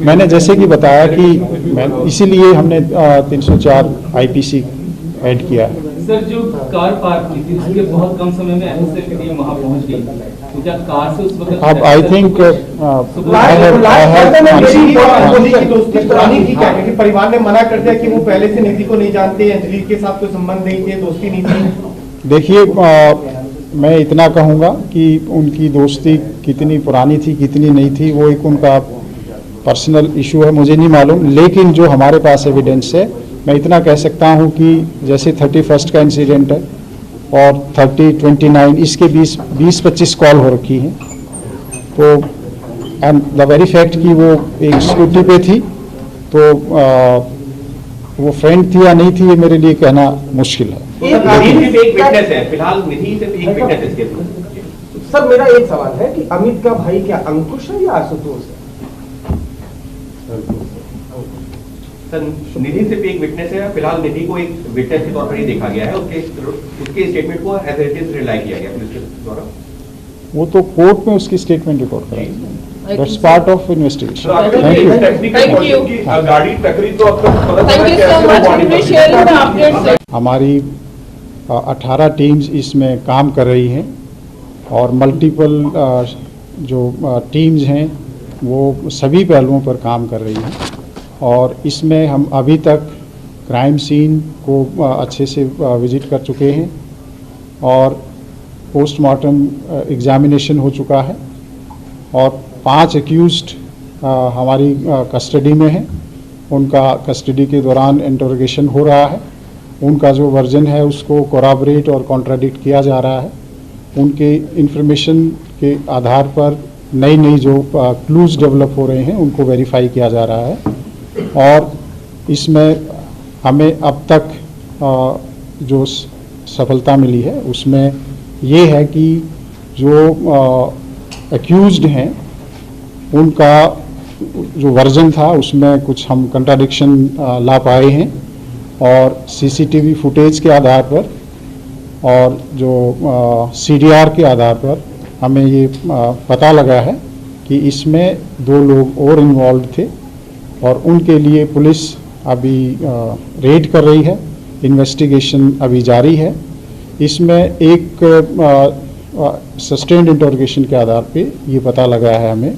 मैंने जैसे कि बताया कि इसीलिए हमने 304 IPC ऐड किया है। सर जो कार पार्क की थी उसके बहुत कम समय में एफएसएल की टीम वहां पहुंच गई, तो क्या कार से उस वक्त अब आई थिंक परिवार ने मना कर दिया कि वो पहले से निधि को नहीं जानते, अंजलि के साथ कोई संबंध नहीं थे, दोस्ती नहीं थी। देखिए मैं इतना कहूँगा कि उनकी दोस्ती कितनी पुरानी थी कितनी नहीं थी वो एक उनका पर्सनल इशू है, मुझे नहीं मालूम। लेकिन जो हमारे पास एविडेंस है मैं इतना कह सकता हूँ कि जैसे 31 का इंसिडेंट है और 30-29 इसके 20-25 कॉल हो रखी हैं, तो एंड द वेरी फैक्ट कि वो एक स्कूटी पे थी, तो वो फ्रेंड थी या नहीं थी ये मेरे लिए कहना मुश्किल है। फिलहाल निधि सिर्फ एक विटनेस है इसके लिए। सर मेरा एक सवाल है कि अमित का भाई क्या अंकुश है या आशुतोष है? सर, निधि सिर्फ एक विटनेस है, फिलहाल निधि को एक विटनेस के तौर पर ही देखा गया है, उसके स्टेटमेंट को एज इट इज रिलाई किया गया पुलिस के द्वारा। वो तो कोर्ट में उसकी स्टेटमेंट रिकॉर्ड कराई, that's part of investigation. Thank you. गाड़ी टकरी तो अब तक पता Thank you so much. Could you share the updates? हमारी 18 टीम्स इसमें काम कर रही हैं और मल्टीपल जो टीम्स हैं वो सभी पहलुओं पर काम कर रही हैं और इसमें हम अभी तक क्राइम सीन को अच्छे से विजिट कर चुके हैं और पोस्टमार्टम एग्जामिनेशन हो चुका है और 5 एक्यूज्ड हमारी कस्टडी में हैं। उनका कस्टडी के दौरान इंटरोगेशन हो रहा है। उनका जो वर्जन है उसको कोराबरेट और कॉन्ट्राडिक्ट किया जा रहा है। उनके इंफॉर्मेशन के आधार पर नई जो क्लूज डेवलप हो रहे हैं उनको वेरीफाई किया जा रहा है और इसमें हमें अब तक जो सफलता मिली है उसमें ये है कि जो एक्यूज्ड हैं उनका जो वर्जन था उसमें कुछ हम कंट्राडिक्शन ला पाए हैं और सीसीटीवी फुटेज के आधार पर और जो सीडीआर के आधार पर हमें ये पता लगा है कि इसमें 2 लोग और इन्वॉल्व थे और उनके लिए पुलिस अभी रेड कर रही है। इन्वेस्टिगेशन अभी जारी है। इसमें एक सस्टेन्ड इंटरोगेशन के आधार पे ये पता लगा है हमें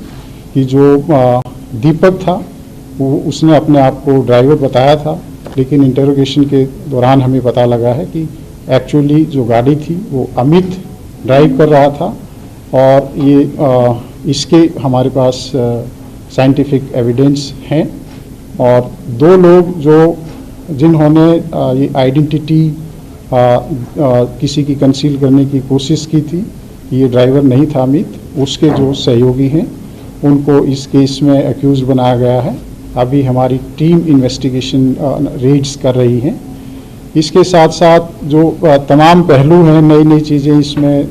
कि जो दीपक था वो उसने अपने आप को ड्राइवर बताया था, लेकिन इंटरोगेशन के दौरान हमें पता लगा है कि एक्चुअली जो गाड़ी थी वो अमित ड्राइव कर रहा था और ये इसके हमारे पास साइंटिफिक एविडेंस हैं और 2 लोग जो जिन्होंने ये आइडेंटिटी किसी की कंसील करने की कोशिश की थी, ये ड्राइवर नहीं था अमित, उसके जो सहयोगी हैं उनको इस केस में एक्यूज बनाया गया है। अभी हमारी टीम इन्वेस्टिगेशन रेड्स कर रही हैं। इसके साथ साथ जो तमाम पहलू हैं, नई चीज़ें इसमें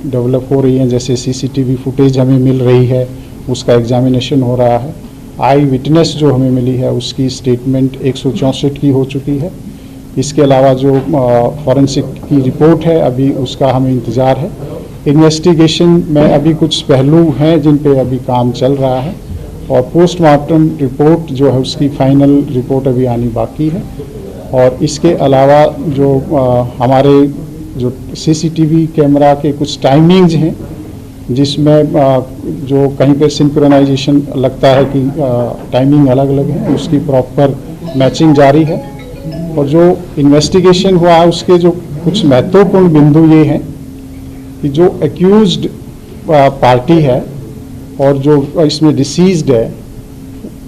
डेवलप हो रही हैं, जैसे सीसीटीवी फुटेज हमें मिल रही है, उसका एग्जामिनेशन हो रहा है। आई विटनेस जो हमें मिली है उसकी स्टेटमेंट 164 की हो चुकी है। इसके अलावा जो फॉरेंसिक की रिपोर्ट है अभी उसका हमें इंतज़ार है। इन्वेस्टिगेशन में अभी कुछ पहलू हैं जिन पे अभी काम चल रहा है और पोस्टमार्टम रिपोर्ट जो है उसकी फाइनल रिपोर्ट अभी आनी बाकी है। और इसके अलावा जो हमारे जो सीसीटीवी कैमरा के कुछ टाइमिंग्स हैं जिसमें जो कहीं पे सिंक्रोनाइजेशन लगता है कि टाइमिंग अलग अलग है, उसकी प्रॉपर मैचिंग जारी है। और जो इन्वेस्टिगेशन हुआ है उसके जो कुछ महत्वपूर्ण बिंदु ये हैं कि जो एक्यूज्ड पार्टी है और जो इसमें डिसीज्ड है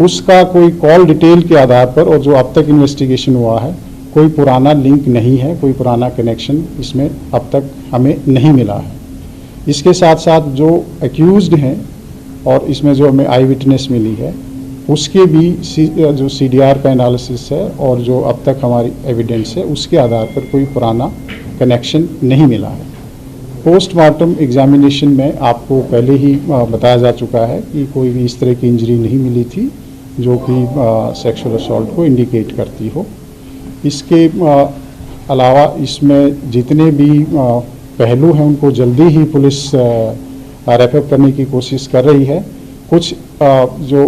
उसका कोई कॉल डिटेल के आधार पर और जो अब तक इन्वेस्टिगेशन हुआ है कोई पुराना लिंक नहीं है, कोई पुराना कनेक्शन इसमें अब तक हमें नहीं मिला है। इसके साथ साथ जो एक्यूज्ड हैं और इसमें जो हमें आई विटनेस मिली है उसके भी जो सीडीआर का एनालिसिस है और जो अब तक हमारी एविडेंस है उसके आधार पर कोई पुराना कनेक्शन नहीं मिला है। पोस्टमार्टम एग्जामिनेशन में आपको पहले ही बताया जा चुका है कि कोई भी इस तरह की इंजरी नहीं मिली थी जो कि सेक्सुअल असॉल्ट को इंडिकेट करती हो। इसके अलावा इसमें जितने भी पहलू हैं उनको जल्दी ही पुलिस रैपअप करने की कोशिश कर रही है। कुछ जो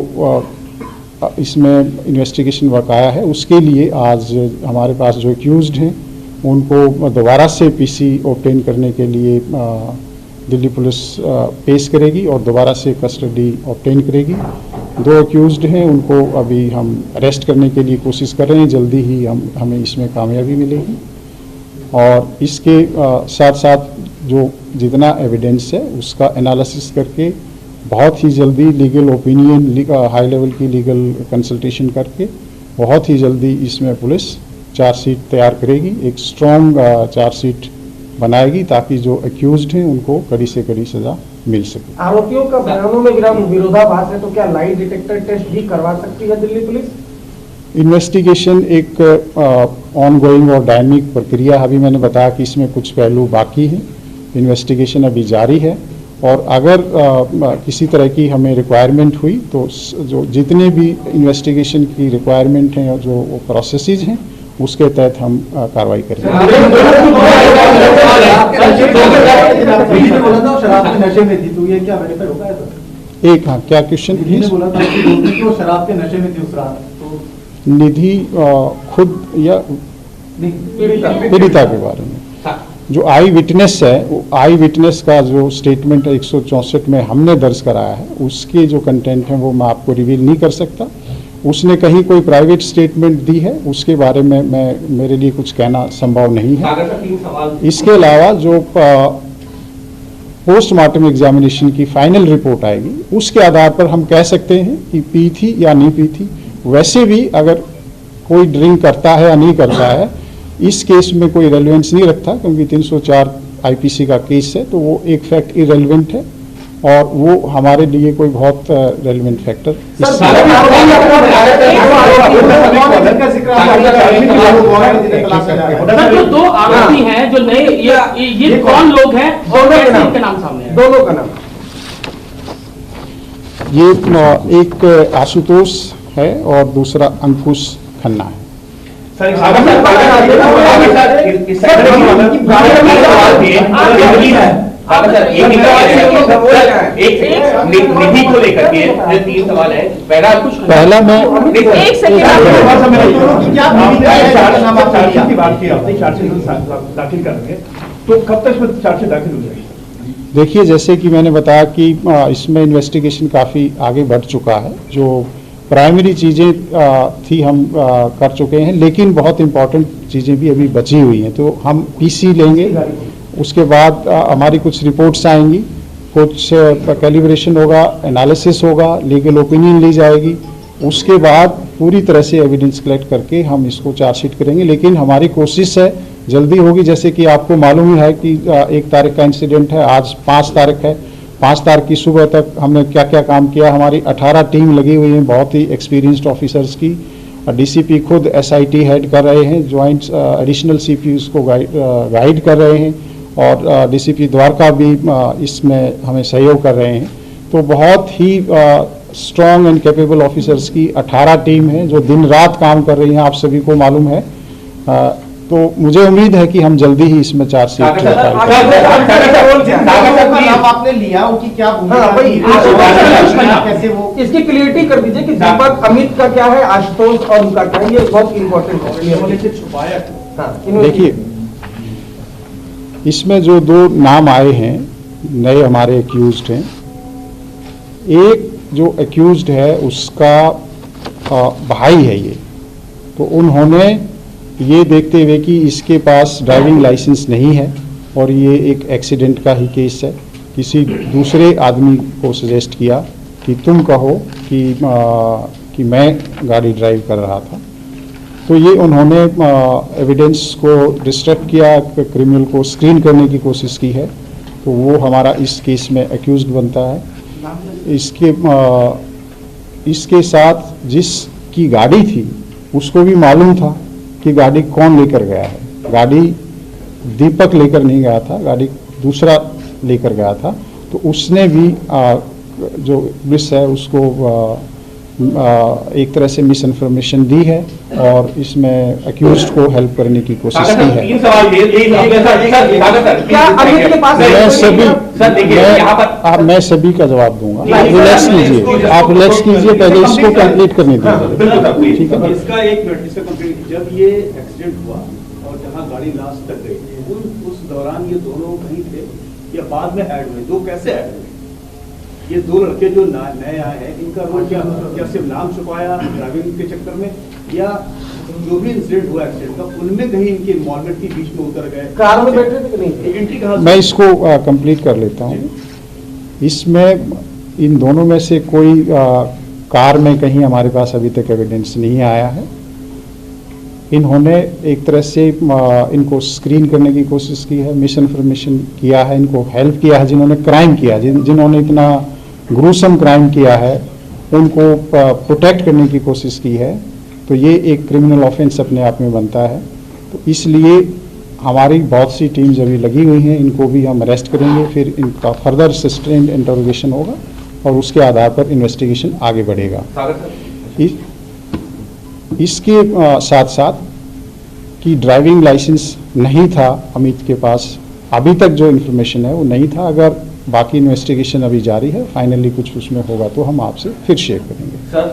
इसमें इन्वेस्टिगेशन बकाया है उसके लिए आज हमारे पास जो एक्यूज्ड हैं उनको दोबारा से पीसी ऑब्टेन करने के लिए दिल्ली पुलिस पेश करेगी और दोबारा से कस्टडी ऑब्टेन करेगी। 2 एक्यूज्ड हैं उनको अभी हम अरेस्ट करने के लिए कोशिश कर रहे हैं, जल्दी ही हमें इसमें कामयाबी मिलेगी। और इसके साथ साथ जो जितना एविडेंस है उसका एनालिसिस करके बहुत ही जल्दी लीगल ओपिनियन, हाई लेवल की लीगल कंसल्टेशन करके बहुत ही जल्दी इसमें पुलिस चार्जशीट तैयार करेगी, एक स्ट्रॉन्ग चार्जशीट बनाएगी ताकि जो एक्यूज्ड हैं उनको कड़ी से कड़ी सजा मिल सके। आरोपियों का बयानों में विरोधाभास है तो क्या लाई डिटेक्टर टेस्ट भी करवा सकती है दिल्ली पुलिस? इन्वेस्टिगेशन एक ऑनगोइंग और डायनामिक प्रक्रिया, अभी मैंने बताया कि इसमें कुछ पहलू बाकी हैं। इन्वेस्टिगेशन अभी जारी है और अगर किसी तरह की हमें रिक्वायरमेंट हुई तो जो जितने भी इन्वेस्टिगेशन की रिक्वायरमेंट हैं और जो प्रोसेसेस हैं उसके तहत हम कार्रवाई करेंगे। शराब के नशे में थी, तो ये क्या वेरीफाई होगा है? एक हाँ, क्या क्वेश्चन प्लीज? बोला था कि वो शराब के नशे में थी उस रात, तो निधि खुद या पीड़िता के बारे में जो आई विटनेस है, वो आई विटनेस का जो स्टेटमेंट 164 में हमने दर्ज कराया है उसके जो कंटेंट हैं वो मैं आपको रिवील नहीं कर सकता। उसने कहीं कोई प्राइवेट स्टेटमेंट दी है उसके बारे में मेरे लिए कुछ कहना संभव नहीं है। इसके अलावा जो पोस्टमार्टम एग्जामिनेशन की फाइनल रिपोर्ट आएगी उसके आधार पर हम कह सकते हैं कि पी थी या नहीं पी थी। वैसे भी अगर कोई ड्रिंक करता है या नहीं करता है इस केस में कोई रेलेवेंस नहीं रखता, क्योंकि 304 आईपीसी का केस है, तो वो एक फैक्ट इरेलेवेंट है और वो हमारे लिए कोई बहुत रेलेवेंट फैक्टर जो दो आरोपी हैं जो नए ये कौन लोग हैं और कैसे इनके नाम सामने है? दोनों का नाम ये एक आशुतोष है और दूसरा अंकुश खन्ना है। निधि को लेकर के 3 सवाल है। पहला मैं एक सेकंड की बात की आपने, चार्जशीट दाखिल कर रहे हैं, तो कब तक इसमें चार्जशीट दाखिल हो जाएगी? देखिए, जैसे कि मैंने बताया कि इसमें इन्वेस्टिगेशन काफ़ी आगे बढ़ चुका है। जो प्राइमरी चीज़ें थी हम कर चुके हैं, लेकिन बहुत इम्पॉर्टेंट चीज़ें भी अभी बची हुई हैं, तो हम पीसी लेंगे। उसके बाद हमारी कुछ रिपोर्ट्स आएंगी, कुछ कैलिब्रेशन होगा, एनालिसिस होगा, लीगल ओपिनियन ली जाएगी। उसके बाद पूरी तरह से एविडेंस कलेक्ट करके हम इसको चार्जशीट करेंगे। लेकिन हमारी कोशिश है जल्दी होगी। जैसे कि आपको मालूम ही है कि 1 तारीख का इंसिडेंट है, आज 5 तारीख है। 5 तारीख की सुबह तक हमने क्या क्या काम किया, हमारी 18 टीम लगी हुई है, बहुत ही एक्सपीरियंस्ड ऑफिसर्स की। डीसीपी खुद एसआईटी हेड कर रहे हैं, ज्वाइंट एडिशनल सीपीयूज को गाइड कर रहे हैं, और डीसीपी द्वारका भी इसमें हमें सहयोग कर रहे हैं। तो बहुत ही स्ट्रॉन्ग एंड कैपेबल ऑफिसर्स की 18 टीम है जो दिन रात काम कर रही हैं, आप सभी को मालूम है। तो मुझे उम्मीद है कि हम जल्दी ही इसमें चार्जशीट आपने लिया, उनकी क्या कैसे वो इसकी क्लियरिटी कर दीजिए कि दीपक अमित का क्या है, आशुतोष और उनका क्या है, ये बहुत इंपॉर्टेंट है। देखिए, इसमें जो 2 नाम आए हैं नए हमारे एक्यूज्ड हैं, एक जो एक्यूज्ड है उसका भाई है ये, तो उन्होंने ये देखते हुए कि इसके पास ड्राइविंग लाइसेंस नहीं है और ये एक एक्सीडेंट का ही केस है, किसी दूसरे आदमी को सजेस्ट किया कि तुम कहो कि मैं गाड़ी ड्राइव कर रहा था। तो ये उन्होंने एविडेंस को डिस्ट्रैक्ट किया, क्रिमिनल को स्क्रीन करने की कोशिश की है, तो वो हमारा इस केस में एक्यूज्ड बनता है। इसके साथ जिसकी गाड़ी थी उसको भी मालूम था कि गाड़ी कौन लेकर गया है। गाड़ी दीपक लेकर नहीं गया था, गाड़ी दूसरा लेकर गया था। तो उसने भी जो पुलिस है उसको एक तरह से मिस इन्फॉर्मेशन दी है और इसमें एक्यूज्ड को हेल्प करने की कोशिश की है। मैं सभी का जवाब दूंगा, रिलैक्स कीजिए, आप रिलैक्स कीजिए, पहले इसको कंप्लीट करने दीजिए। ठीक है, इसका एक मिनट से कंप्लीट। जब ये एक्सीडेंट हुआ और जहां गाड़ी लास्ट तक गई, उस दौरान ये दोनों कहीं थे या बाद में ऐड हुए? 2 कैसे ऐड हुए? ये 2 लड़के जो नए आए हैं, इनका रोल क्या सिर्फ नाम छुपाया ड्राइविंग के चक्कर में, या जो भी इंसिडेंट हुआ एक्सीडेंट का उनमें कहीं इनकी इन्वॉल्वमेंट की बीच में उतर गए? कार में बैठे थे कि नहीं? एंट्री कहाँ? मैं इसको कंप्लीट कर लेता हूँ। इसमें इन दोनों में से कोई कार में कहीं हमारे पास अभी तक एविडेंस नहीं आया है। इन्होंने एक तरह से इनको स्क्रीन करने की कोशिश की है, मिस इन्फॉर्मेशन किया है, इनको हेल्प किया है। जिन्होंने क्राइम किया, जिन्होंने इतना ग्रूसम क्राइम किया है, उनको प्रोटेक्ट करने की कोशिश की है, तो ये एक क्रिमिनल ऑफेंस अपने आप में बनता है। तो इसलिए हमारी बहुत सी टीम्स अभी लगी हुई हैं, इनको भी हम अरेस्ट करेंगे, फिर इनका फर्दर सस्टेन्ड इंटरोगेशन होगा और उसके आधार पर इन्वेस्टिगेशन आगे बढ़ेगा। इसके साथ साथ कि ड्राइविंग लाइसेंस नहीं था अमित के पास, अभी तक जो इन्फॉर्मेशन है वो नहीं था। अगर बाकी इन्वेस्टिगेशन अभी जारी है, फाइनली कुछ उसमें होगा तो हम आपसे फिर शेयर करेंगे। सर,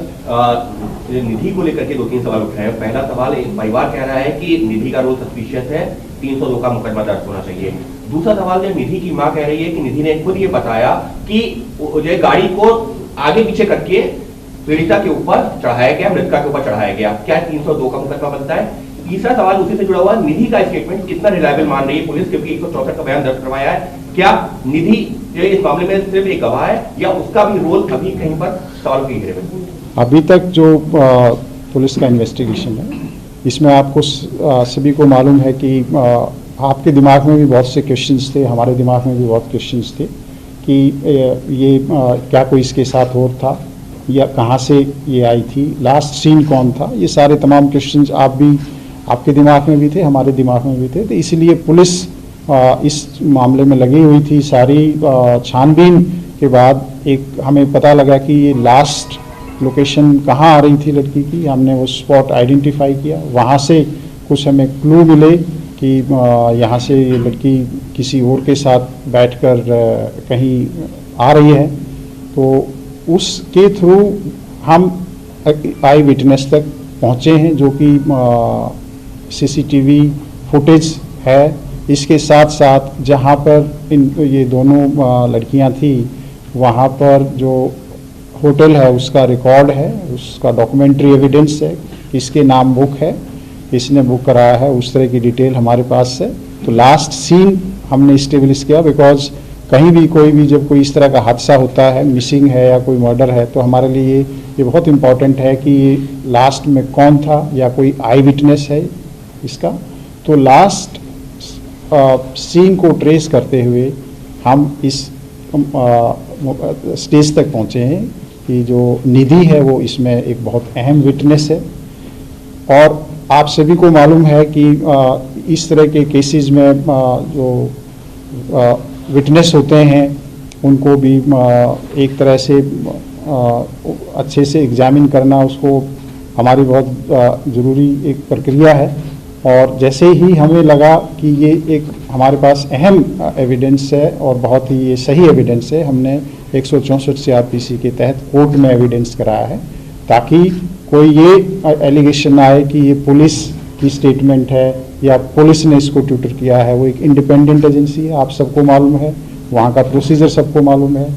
निधि को लेकर के 2-3 सवाल उठाए हैं। पहला सवाल, परिवार कह रहा है कि निधि का रोल सस्पिशियस है, 302 का मुकदमा दर्ज होना चाहिए। दूसरा सवाल, जो निधि की मां कह रही है कि निधि ने खुद ये बताया कि जो गाड़ी को आगे पीछे करके पीड़िता के ऊपर चढ़ाया गया, मृतका के ऊपर चढ़ाया गया, क्या 302 का मुकदमा बनता है? तीसरा सवाल उसी से जुड़ा हुआ, निधि का स्टेटमेंट कितना रिलायबल मान रही है पुलिस, क्योंकि 164 का बयान दर्ज करवाया है। क्या निधि इस मामले में सिर्फ एक गवाह है या उसका भी रोल अभी कहीं पर सवाल की घेरे में? अभी तक जो पुलिस का इन्वेस्टिगेशन है, इसमें आपको सभी को मालूम है कि आपके दिमाग में भी बहुत से क्वेश्चंस थे, हमारे दिमाग में भी बहुत क्वेश्चंस थे कि ये क्या कोई इसके साथ और था या कहाँ से ये आई थी, लास्ट सीन कौन था, ये सारे तमाम क्वेश्चंस आपके दिमाग में भी थे, हमारे दिमाग में भी थे। तो इसलिए पुलिस इस मामले में लगी हुई थी। सारी छानबीन के बाद एक हमें पता लगा कि ये लास्ट लोकेशन कहाँ आ रही थी लड़की की, हमने वो स्पॉट आइडेंटिफाई किया, वहाँ से कुछ हमें क्लू मिले कि यहाँ से ये लड़की किसी और के साथ बैठकर कहीं आ रही है। तो उसके थ्रू हम आई विटनेस तक पहुँचे हैं, जो कि सीसीटीवी फुटेज है। इसके साथ साथ जहाँ पर ये दोनों लड़कियाँ थी, वहाँ पर जो होटल है उसका रिकॉर्ड है, उसका डॉक्यूमेंट्री एविडेंस है, इसके नाम बुक है, इसने बुक कराया है, उस तरह की डिटेल हमारे पास है। तो लास्ट सीन हमने इस्टेब्लिश किया, बिकॉज कहीं भी कोई भी जब कोई इस तरह का हादसा होता है, मिसिंग है या कोई मर्डर है, तो हमारे लिए ये बहुत इम्पॉर्टेंट है कि लास्ट में कौन था या कोई आई विटनेस है इसका। तो लास्ट सीन को ट्रेस करते हुए हम इस स्टेज तक पहुँचे हैं कि जो निधि है वो इसमें एक बहुत अहम विटनेस है। और आप सभी को मालूम है कि इस तरह के केसेस में जो विटनेस होते हैं उनको भी एक तरह से अच्छे से एग्जामिन करना, उसको हमारी बहुत ज़रूरी एक प्रक्रिया है। और जैसे ही हमें लगा कि ये एक हमारे पास अहम एविडेंस है और बहुत ही ये सही एविडेंस है, हमने 164 CRPC के तहत कोर्ट में एविडेंस कराया है, ताकि कोई ये एलिगेशन आए कि ये पुलिस की स्टेटमेंट है या पुलिस ने इसको ट्यूटर किया है। वो एक इंडिपेंडेंट एजेंसी है, आप सबको मालूम है, वहाँ का प्रोसीजर सबको मालूम है।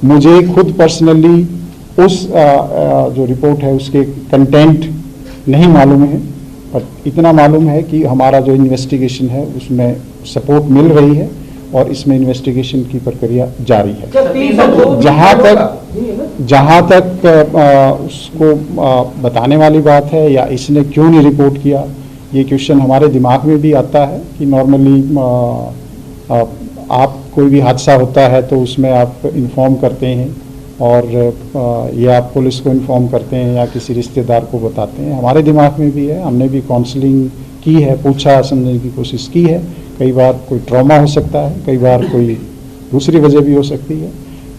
मुझे खुद पर्सनली उस जो रिपोर्ट है उसके कंटेंट नहीं मालूम है, पर इतना मालूम है कि हमारा जो इन्वेस्टिगेशन है उसमें सपोर्ट मिल रही है और इसमें इन्वेस्टिगेशन की प्रक्रिया जारी है। जहाँ तक उसको बताने वाली बात है या इसने क्यों नहीं रिपोर्ट किया, ये क्वेश्चन हमारे दिमाग में भी आता है कि नॉर्मली आप कोई भी हादसा होता है तो उसमें आप इन्फॉर्म करते हैं और या आप पुलिस को इन्फॉर्म करते हैं या किसी रिश्तेदार को बताते हैं। हमारे दिमाग में भी है, हमने भी काउंसलिंग की है, पूछा समझने की कोशिश की है। कई बार कोई ट्रॉमा हो सकता है, कई बार कोई दूसरी वजह भी हो सकती है।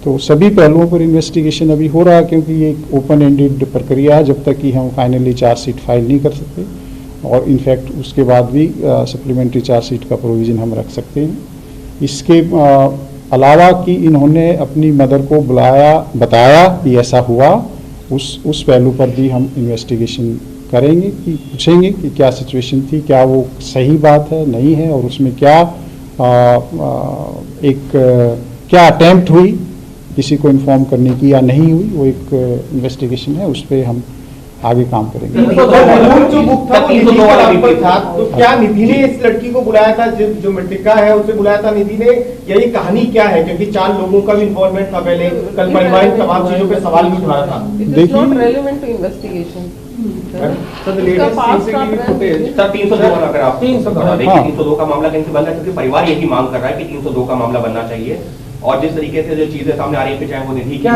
तो सभी पहलुओं पर इन्वेस्टिगेशन अभी हो रहा है, क्योंकि ये एक ओपन एंडेड प्रक्रिया है जब तक कि हम फाइनली चार्जशीट फाइल नहीं कर सकते। और इनफैक्ट उसके बाद भी सप्लीमेंट्री चार्जशीट का प्रोविज़न हम रख सकते हैं। इसके अलावा कि इन्होंने अपनी मदर को बताया कि ऐसा हुआ, उस पहलू पर भी हम इन्वेस्टिगेशन करेंगे, कि पूछेंगे कि क्या सिचुएशन थी, क्या वो सही बात है नहीं है, और उसमें क्या क्या अटेम्प्ट हुई किसी को इन्फॉर्म करने की या नहीं हुई। वो एक इन्वेस्टिगेशन है, उस पर हम आगे काम करेंगे। जो बुक था वो निधि के नाम पर था, तो क्या निधि ने इस लड़की को बुलाया था, जो मृतका है उसे बुलाया था निधि ने, या ये कहानी क्या है? क्योंकि 4 लोगों का भी इन्वॉल्वमेंट था पहले, कल परिवार तमाम चीजों पे सवाल भी उठ रहा था। देखिए, सर 302 अगर आप 302 का मामला कहीं से बनना है, क्योंकि परिवार यही मांग कर रहा है कि 302 का मामला बनना चाहिए। और जिस तरीके से जो चीजें सामने आ रही है, चाहे वो निधि की